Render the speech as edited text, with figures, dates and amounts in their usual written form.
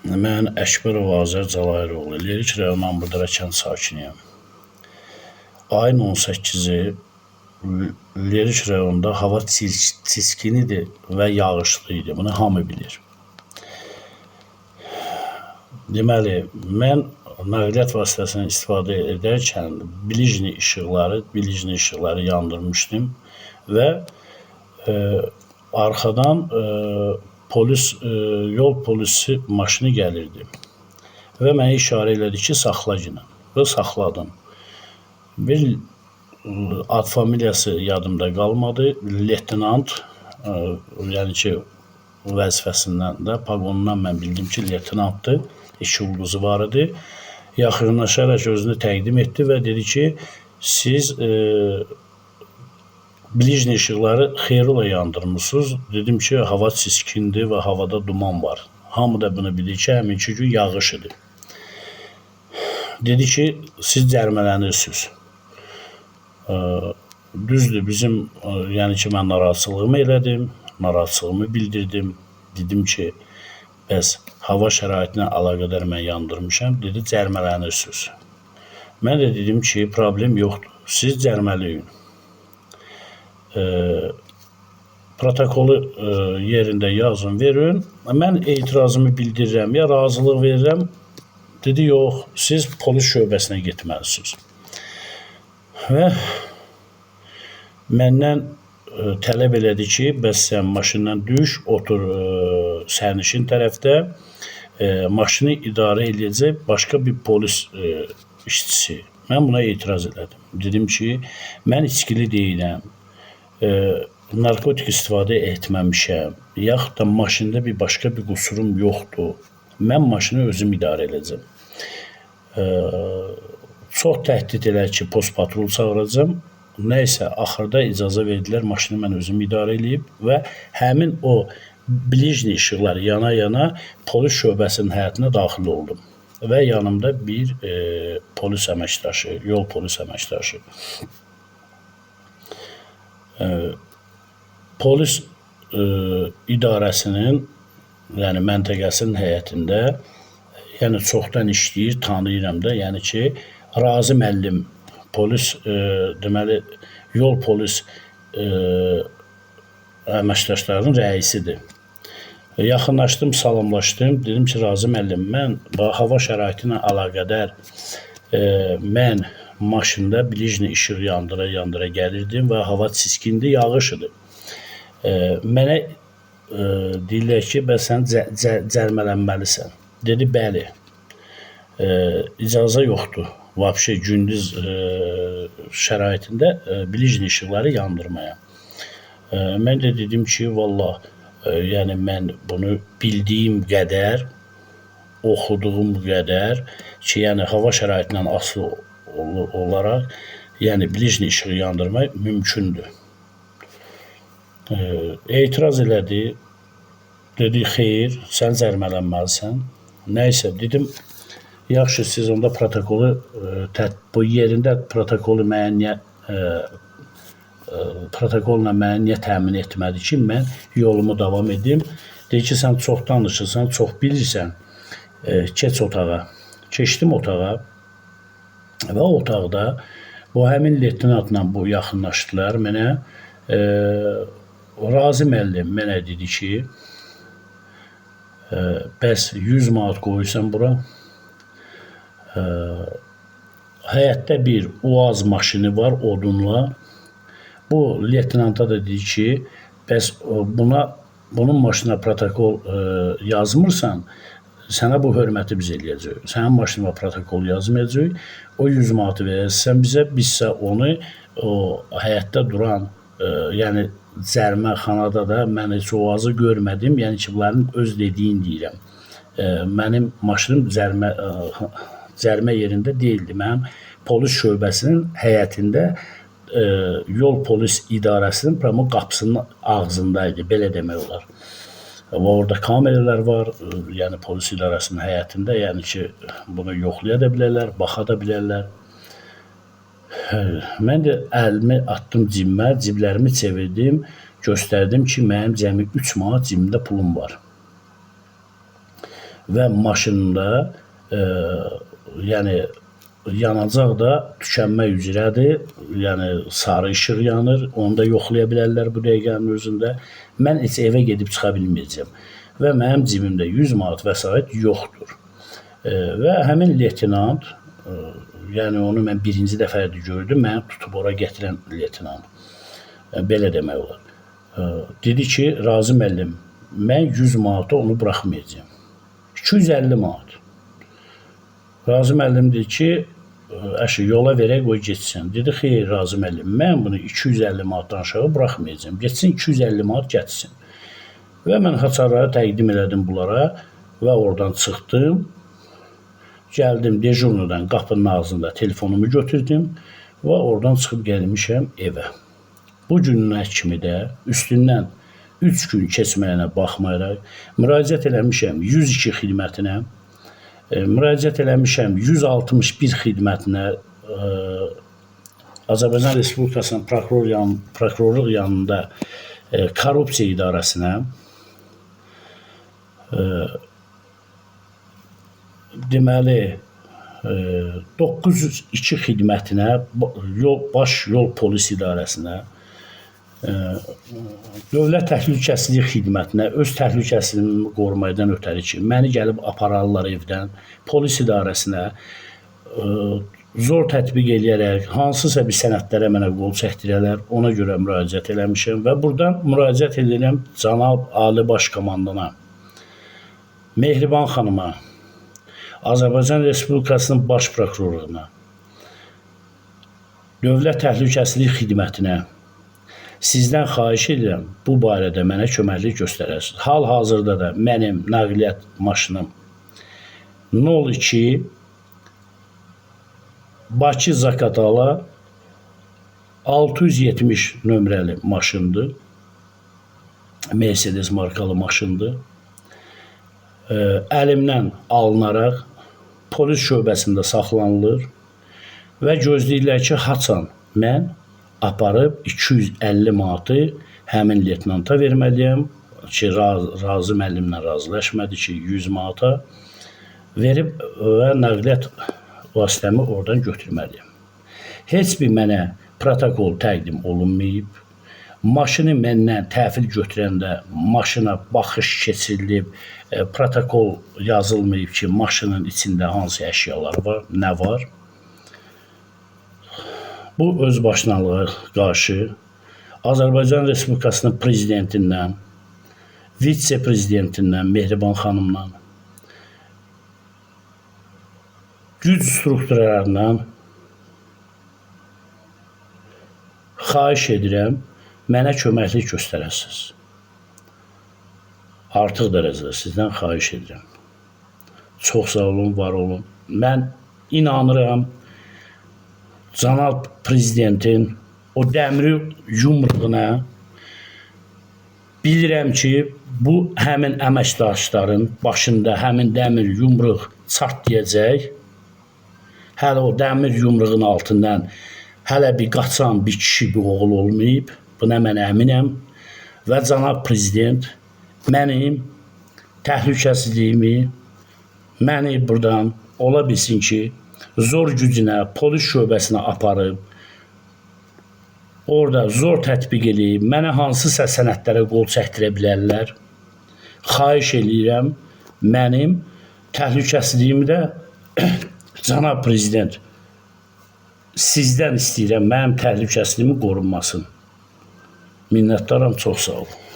Mən Əkbərov Azər Cəlahiroğlu, Lerik rayon Ambudara kənd sakiniyəm. Ayın 18-i Lerik rayonunda hava çiskinidir və yağışlı idi. Bunu hamı bilir. Deməli, mən nəqliyyat vasitəsindən istifadə edərkən bilicni işıqları yandırmışdım və arxadan yol polisi maşını gəlirdi və mənə işarə elədi ki, saxla günə və saxladım. Bir ad familiyası yadımda qalmadı. Leytenant, yəni ki, vəzifəsindən də, paqonundan mən bildim ki, leytenantdır, iki ulduzu var idi. Yaxınlaşaraq özünü təqdim etdi və dedi ki, siz bilicni işıqları xeyirlə yandırmışsınız. Dedim ki, hava çiskindir və havada duman var. Hamı da bunu bilir ki, həminki gün yağış idi. Dedi ki, siz cərmələnirsiniz. Düzdür, yəni ki, mən narahatsızlığımı elədim, narahatsızlığımı bildirdim. Dedim ki, bəs hava şəraitinə əlaqədar mən yandırmışam. Dedi, cərmələnirsiniz. Mən də dedim ki, problem yoxdur, siz cərməliyin. Protokolu yerində yazın, verin. Mən etirazımı bildirirəm, ya razılıq verirəm. Dedi, yox, siz polis şöbəsinə getməlisiniz. Və məndən tələb elədi ki, bəs sən maşından düş, otur sərnişin tərəfdə, maşını idarə edəcək başqa bir polis işçisi. Mən buna etiraz elədim. Dedim ki, mən içkili deyiləm, narkotik istifadə etməmişəm, yaxud da maşında başqa bir qusurum yoxdur. Mən maşını özüm idarə edəcəm. Çox təhdid elədi ki, post patrol çağıracam. Nəysə, axırda icazə verdilər, maşını mən özüm idarə edib və həmin o bilicni işıqları yana-yana polis şöbəsinin həyətinə daxil oldum. Və yanımda bir polis əməkdaşı, yol polis əməkdaşı. Polis idarəsinin, yəni məntəqəsinin həyətində, yəni çoxdan işləyir, tanıyıram da, yəni ki, Razi müəllim, polis, deməli, yol polis əməkdaşlarının rəisidir. Yaxınlaşdım, salamlaşdım, dedim ki, Razi müəllim, mən hava şəraiti ilə əlaqədar mən maşında bilicni işıq yandıra gəlirdim və hava çiskindir, yağış idi. Mənə deyirlər ki, bəs sən cərmələnməlisən. Dedi, bəli, icazə yoxdur, vəbşə gündüz şəraitində bilicni işıqları yandırmaya. Mən də dedim ki, vallah, yəni mən bunu bildiyim qədər, oxuduğum qədər ki, yəni hava şəraitindən asılı olaraq, yəni bilicni işığı yandırmaq mümkündür. Etiraz elədi, dedi, xeyr, sən cərmələnməlisən. Nəysə, dedim, yaxşı, siz onda protokolu, bu yerində protokolla mənə niyə təmin etmədi ki, mən yolumu davam edim. Deyir ki, sən çox danışırsan, çox bilirsən, keç otağa. Keçdim otağa və otaqda bu həmin leytenantla bu yaxınlaşdılar mənə. Razi müəllim mənə dedi ki, bəs 100 manat qoyursan bura. Həyətdə bir UAZ maşını var odunla. Bu leytenanta da dedi ki, bəs bunun maşına protokol yazmırsan, sənə bu hörməti biz eləyəcək. Sənin maşınına protokol yazmayacaq. O 100 manatı verərsən bizə, bizsə onu həyətdə duran, yəni cərməxanada da mən heç OAZ-ı görmədim. Yəni ki, bunların öz dediyin deyirəm. Mənim maşınım cərmə yerində deyildi. Mənim polis şöbəsinin həyətində yol polis idarəsinin qapısının ağzındaydı, belə demək olar. Orada kameralar var, yəni polis idarəsinin həyətində, yəni ki, bunu yoxlaya da bilərlər, baxa da bilərlər. Mən də əlimi atdım cibimə, ciblərimi çevirdim, göstərdim ki, mənim cəmi 3 manat cibimdə pulum var. və maşında yəni yanacaq da tükənmək üzrədir. Yəni sarı işıq yanır. Onu da yoxlaya bilərlər bu dəqiqənin özündə. Mən heç evə gedib çıxa bilməyəcəm və mənim cibimdə 100 manat vəsait yoxdur. Və həmin leytenant, yəni onu mən birinci dəfədir gördüm, məni tutub ora gətirən leytenant, belə demək olar. Dedi ki, Razi müəllim, mən 100 manata onu buraxmayacağım. 250 manat. Razi müəllim dedi ki, əşi yola verək, qoy getsin. Dedi, xeyr Razi müəllim, mən bunu 250 manatdan aşağı buraxmayacağım. Getsin 250 manat getsin. Və mən haçarları təqdim elədim bunlara və oradan çıxdım. Gəldim dejurnudan qapının ağzında telefonumu götürdüm və oradan çıxıb gəlmişəm evə. Bu gününə kimi də üstündən 3 gün keçməyinə baxmayaraq müraciət eləmişəm 102 xidmətinə, müraciət eləmişəm 161 xidmətinə, Azərbaycan Respublikasının prokurorluq yanında korrupsiya idarəsinə, deməli 902 xidmətinə, baş yol polis idarəsinə, dövlət təhlükəsizlik xidmətinə, öz təhlükəsizliyimi qorumaqdan ötəri ki, məni gəlib apararlar evdən, polis idarəsinə zor tətbiq eləyərək, hansısa bir sənədlərə mənə qol çəkdirərlər, ona görə müraciət eləmişəm və buradan müraciət edirəm Cənab Ali Baş Komandana, Mehriban xanıma, Azərbaycan Respublikasının baş prokurorluğuna, dövlət təhlükəsizlik xidmətinə sizdən xahiş edirəm, bu barədə mənə köməklik göstərəsiniz. Hal-hazırda da mənim nəqliyyat maşınım 02 Bakı Zakatala 670 nömrəli maşındır. Mercedes markalı maşındır. Əlimdən alınaraq polis şöbəsində saxlanılır və gözləyirlər ki, haçan mən aparıb 250 manatı həmin leytenanta verməliyəm ki, Razi müəllimlə razılaşmadı ki, 100 manata verib və nəqliyyat vasitəmi oradan götürməliyəm. Heç bir mənə protokol təqdim olunmayıb. Maşını məndən təhvil götürəndə maşına baxış keçirilib, protokol yazılmayıb ki, maşının içində hansı əşyalar var, nə var. Bu özbaşınalığa qarşı Azərbaycan Respublikasının prezidentindən, vitse-prezidentindən, Mehriban xanımdan, güc strukturlarından xahiş edirəm, mənə köməklik göstərəsiniz. Artıq dərəcədə sizdən xahiş edirəm. Çox sağ olun, var olun. Mən inanıram, Cənab Prezidentin o dəmir yumruğuna bilirəm ki, bu həmin əməkdaşların başında həmin dəmir yumruq çartlayacaq. Hələ o dəmir yumruğun altından hələ bir qaçan bir kişi, bir oğul olmayıb. Buna mən əminəm. Və Cənab Prezident mənim təhlükəsizliyimi, məni buradan ola bilsin ki, zor gücünə, polis şöbəsinə aparıb, orada zor tətbiq edib, mənə hansısa sənədlərə qol çəkdirə bilərlər. Xahiş edirəm, mənim təhlükəsizliyimi də Cənab Prezident, sizdən istəyirəm, mənim təhlükəsizliyimi qorunmasın. Minnətdaram, çox sağ olun.